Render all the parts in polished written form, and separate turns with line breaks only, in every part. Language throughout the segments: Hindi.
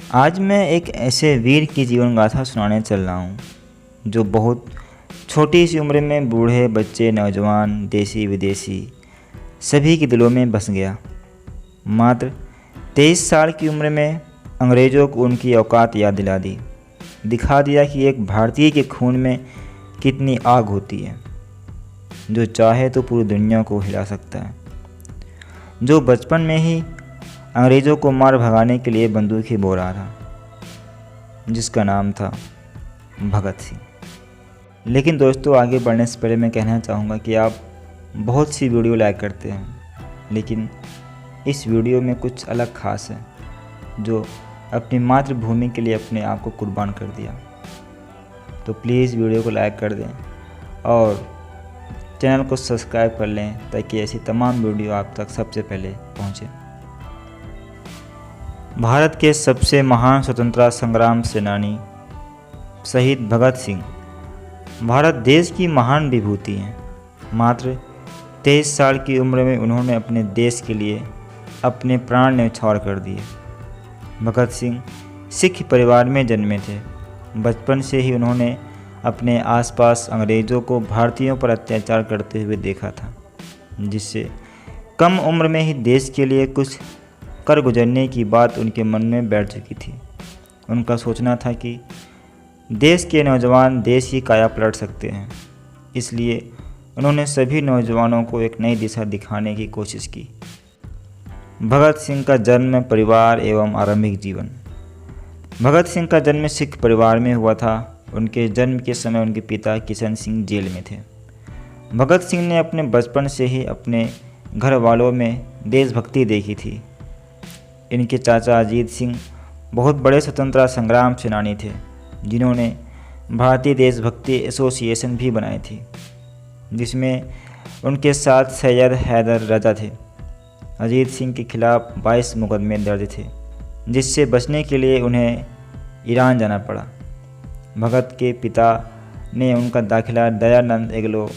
आज मैं एक ऐसे वीर की जीवन गाथा सुनाने चल रहा हूँ जो बहुत छोटी सी उम्र में बूढ़े बच्चे नौजवान देसी विदेशी सभी के दिलों में बस गया। मात्र 23 साल की उम्र में अंग्रेज़ों को उनकी औकात याद दिला दी, दिखा दिया कि एक भारतीय के खून में कितनी आग होती है, जो चाहे तो पूरी दुनिया को हिला सकता है। जो बचपन में ही अंग्रेज़ों को मार भगाने के लिए बंदूकें बो रहा था, जिसका नाम था भगत सिंह। लेकिन दोस्तों, आगे बढ़ने से पहले मैं कहना चाहूँगा कि आप बहुत सी वीडियो लाइक करते हैं, लेकिन इस वीडियो में कुछ अलग ख़ास है, जो अपनी मातृभूमि के लिए अपने आप को कुर्बान कर दिया। तो प्लीज़ वीडियो को लाइक कर दें और चैनल को सब्सक्राइब कर लें, ताकि ऐसी तमाम वीडियो आप तक सबसे पहले पहुँचे। भारत के सबसे महान स्वतंत्रता संग्राम सेनानी शहीद भगत सिंह भारत देश की महान विभूति हैं। मात्र 23 साल की उम्र में उन्होंने अपने देश के लिए अपने प्राण न्यौछावर कर दिए। भगत सिंह सिख परिवार में जन्मे थे। बचपन से ही उन्होंने अपने आसपास अंग्रेज़ों को भारतीयों पर अत्याचार करते हुए देखा था, जिससे कम उम्र में ही देश के लिए कुछ कर गुजरने की बात उनके मन में बैठ चुकी थी। उनका सोचना था कि देश के नौजवान देश की काया पलट सकते हैं। इसलिए उन्होंने सभी नौजवानों को एक नई दिशा दिखाने की कोशिश की। भगत सिंह का जन्म, परिवार एवं आरंभिक जीवन। भगत सिंह का जन्म सिख परिवार में हुआ था। उनके जन्म के समय उनके पिता किशन सिंह जेल में थे। भगत सिंह ने अपने बचपन से ही अपने घर वालों में देशभक्ति देखी थी। इनके चाचा अजीत सिंह बहुत बड़े स्वतंत्रता संग्राम सेनानी थे, जिन्होंने भारतीय देशभक्ति एसोसिएशन भी बनाई थी, जिसमें उनके साथ सैयद हैदर रजा थे। अजीत सिंह के खिलाफ 22 मुकदमे दर्ज थे, जिससे बचने के लिए उन्हें ईरान जाना पड़ा। भगत के पिता ने उनका दाखिला दयानंद एग्लो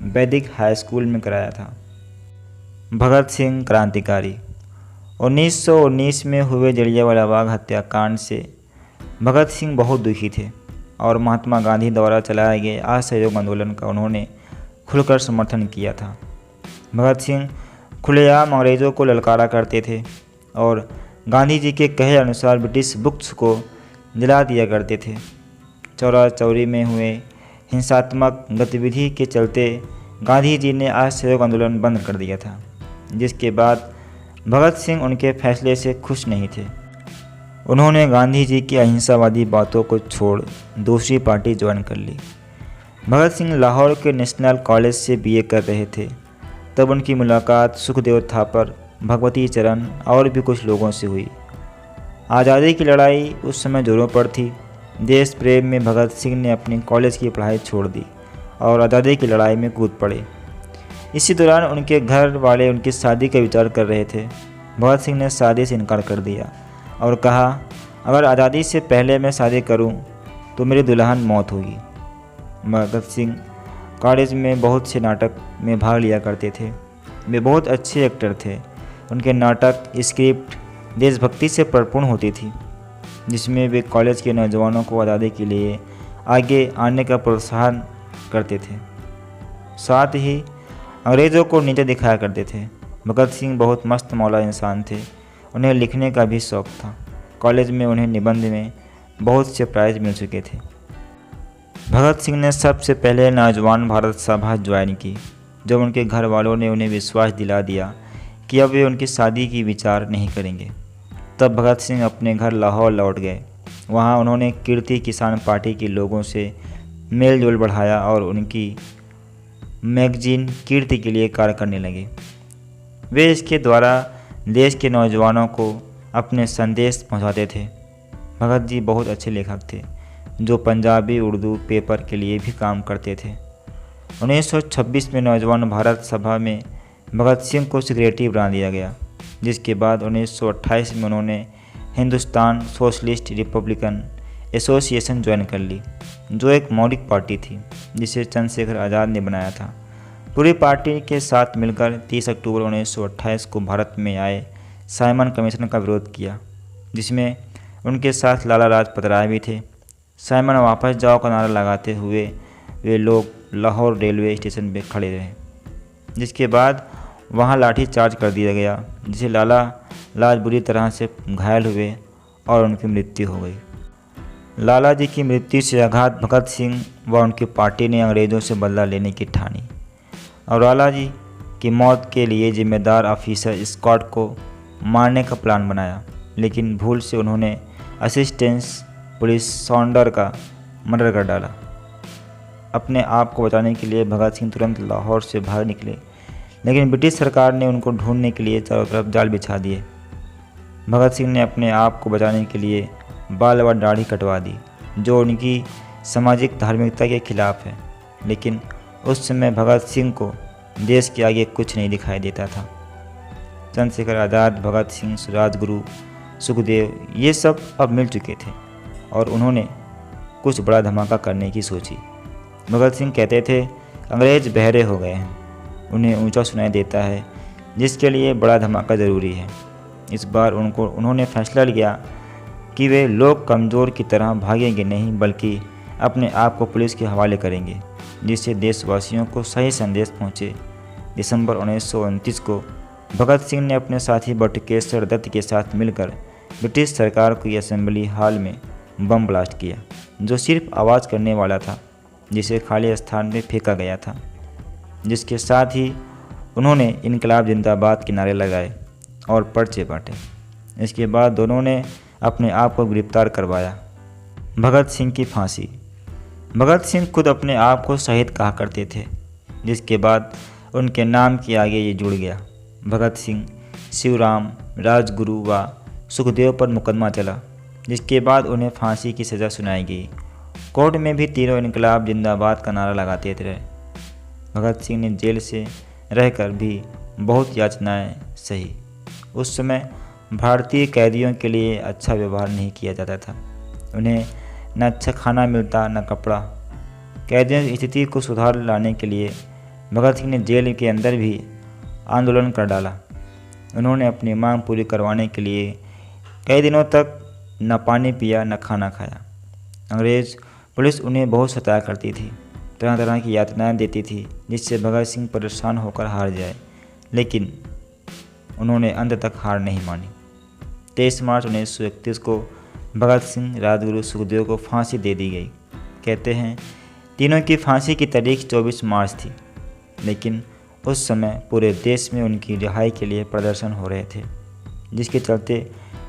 वैदिक हाई स्कूल में कराया था। भगत सिंह क्रांतिकारी। 1919 में हुए जलियांवाला बाग हत्याकांड से भगत सिंह बहुत दुखी थे और महात्मा गांधी द्वारा चलाए गए असहयोग आंदोलन का उन्होंने खुलकर समर्थन किया था। भगत सिंह खुलेआम अंग्रेज़ों को ललकारा करते थे और गांधी जी के कहे अनुसार ब्रिटिश बुक्स को जला दिया करते थे। चौरा चौरी में हुए हिंसात्मक गतिविधि के चलते गांधी जी ने असहयोग आंदोलन बंद कर दिया था, जिसके बाद भगत सिंह उनके फैसले से खुश नहीं थे। उन्होंने गांधी जी की अहिंसावादी बातों को छोड़ दूसरी पार्टी ज्वाइन कर ली। भगत सिंह लाहौर के नेशनल कॉलेज से बीए कर रहे थे। तब उनकी मुलाकात सुखदेव थापर, भगवती चरण और भी कुछ लोगों से हुई। आज़ादी की लड़ाई उस समय जोरों पर थी। देश प्रेम में भगत सिंह ने अपनी कॉलेज की पढ़ाई छोड़ दी और आज़ादी की लड़ाई में कूद पड़े। इसी दौरान उनके घर वाले उनकी शादी का विचार कर रहे थे। भगत सिंह ने शादी से इनकार कर दिया और कहा, अगर आज़ादी से पहले मैं शादी करूं तो मेरी दुल्हन मौत होगी। भगत सिंह कॉलेज में बहुत से नाटक में भाग लिया करते थे। वे बहुत अच्छे एक्टर थे। उनके नाटक स्क्रिप्ट देशभक्ति से परिपूर्ण होती थी, जिसमें वे कॉलेज के नौजवानों को आज़ादी के लिए आगे आने का प्रोत्साहन करते थे, साथ ही अंग्रेज़ों को नीचे दिखाया करते थे। भगत सिंह बहुत मस्त मौला इंसान थे। उन्हें लिखने का भी शौक़ था। कॉलेज में उन्हें निबंध में बहुत से प्राइज़ मिल चुके थे। भगत सिंह ने सबसे पहले नौजवान भारत सभा ज्वाइन की, जब उनके घर वालों ने उन्हें विश्वास दिला दिया कि अब वे उनकी शादी की विचार नहीं करेंगे। तब भगत सिंह अपने घर लाहौर लौट गए। वहाँ उन्होंने कीर्ति किसान पार्टी के लोगों से मेल जोल बढ़ाया और उनकी मैगजीन कीर्ति के लिए कार्य करने लगे। वे इसके द्वारा देश के नौजवानों को अपने संदेश पहुंचाते थे। भगत जी बहुत अच्छे लेखक थे, जो पंजाबी उर्दू पेपर के लिए भी काम करते थे। 1926 में नौजवान भारत सभा में भगत सिंह को सेक्रेटरी बना दिया गया, जिसके बाद 1928 में उन्होंने Hindustan socialist Republican association join कर ली, जो एक मौलिक पार्टी थी जिसे चंद्रशेखर आज़ाद ने बनाया था। पूरी पार्टी के साथ मिलकर 30 अक्टूबर 1928 को भारत में आए साइमन कमीशन का विरोध किया, जिसमें उनके साथ लाला लाजपत राय भी थे। साइमन वापस जाओ का नारा लगाते हुए वे लोग लाहौर रेलवे स्टेशन पर खड़े रहे, जिसके बाद वहां लाठी चार्ज कर दिया गया, जिसे लाला लाज बुरी तरह से घायल हुए और उनकी मृत्यु हो गई। लाला जी की मृत्यु से आघात भगत सिंह व उनकी पार्टी ने अंग्रेज़ों से बदला लेने की ठानी और लाला जी की मौत के लिए जिम्मेदार ऑफिसर स्कॉट को मारने का प्लान बनाया, लेकिन भूल से उन्होंने असिस्टेंस पुलिस सॉन्डर का मर्डर कर डाला। अपने आप को बचाने के लिए भगत सिंह तुरंत लाहौर से भाग निकले, लेकिन ब्रिटिश सरकार ने उनको ढूंढने के लिए चारों तरफ जाल बिछा दिए। भगत सिंह ने अपने आप को बचाने के लिए बाल व दाढ़ी कटवा दी, जो उनकी सामाजिक धार्मिकता के खिलाफ है, लेकिन उस समय भगत सिंह को देश के आगे कुछ नहीं दिखाई देता था। चंद्रशेखर आज़ाद, भगत सिंह, राजगुरु, सुखदेव ये सब अब मिल चुके थे और उन्होंने कुछ बड़ा धमाका करने की सोची। भगत सिंह कहते थे, अंग्रेज बहरे हो गए हैं, उन्हें ऊंचा सुनाई देता है, जिसके लिए बड़ा धमाका ज़रूरी है। इस बार उन्होंने फैसला लिया कि वे लोग कमज़ोर की तरह भागेंगे नहीं, बल्कि अपने आप को पुलिस के हवाले करेंगे, जिससे देशवासियों को सही संदेश पहुँचे। दिसंबर 1929 को भगत सिंह ने अपने साथी बटुकेश्वर दत्त के साथ मिलकर ब्रिटिश सरकार की असेंबली हॉल में बम ब्लास्ट किया, जो सिर्फ आवाज़ करने वाला था, जिसे खाली स्थान में फेंका गया था। जिसके साथ ही उन्होंने इनकलाब जिंदाबाद के नारे लगाए और पर्चे बांटे। इसके बाद दोनों ने अपने आप को गिरफ्तार करवाया। भगत सिंह की फांसी। भगत सिंह खुद अपने आप को शहीद कहा करते थे, जिसके बाद उनके नाम के आगे ये जुड़ गया। भगत सिंह, शिवराम, राजगुरु व सुखदेव पर मुकदमा चला, जिसके बाद उन्हें फांसी की सज़ा सुनाई गई। कोर्ट में भी तीनों इनकलाब जिंदाबाद का नारा लगाते रहे। भगत सिंह ने जेल से रहकर भी बहुत यातनाएं सही। उस समय भारतीय कैदियों के लिए अच्छा व्यवहार नहीं किया जाता था, उन्हें न अच्छा खाना मिलता न कपड़ा। कैदियों की स्थिति को सुधार लाने के लिए भगत सिंह ने जेल के अंदर भी आंदोलन कर डाला। उन्होंने अपनी मांग पूरी करवाने के लिए कई दिनों तक न पानी पिया न खाना खाया। अंग्रेज़ पुलिस उन्हें बहुत सताया करती थी, तरह तरह की यातनाएं देती थी, जिससे भगत सिंह परेशान होकर हार जाए, लेकिन उन्होंने अंत तक हार नहीं मानी। 23 मार्च 1931 को भगत सिंह, राजगुरु, सुखदेव को फांसी दे दी गई। कहते हैं तीनों की फांसी की तारीख 24 मार्च थी, लेकिन उस समय पूरे देश में उनकी रिहाई के लिए प्रदर्शन हो रहे थे, जिसके चलते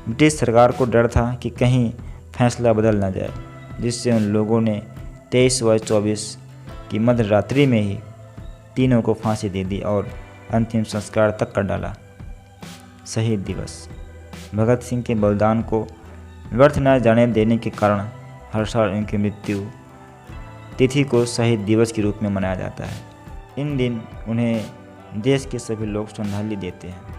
ब्रिटिश सरकार को डर था कि कहीं फैसला बदल न जाए, जिससे उन लोगों ने 23 व 24 की मध्य रात्रि में ही तीनों को फांसी दे दी और अंतिम संस्कार तक कर डाला। शहीद दिवस। भगत सिंह के बलिदान को व्यर्थ न जाने देने के कारण हर साल उनकी मृत्यु तिथि को शहीद दिवस के रूप में मनाया जाता है। इन दिन उन्हें देश के सभी लोग श्रद्धांजलि देते हैं।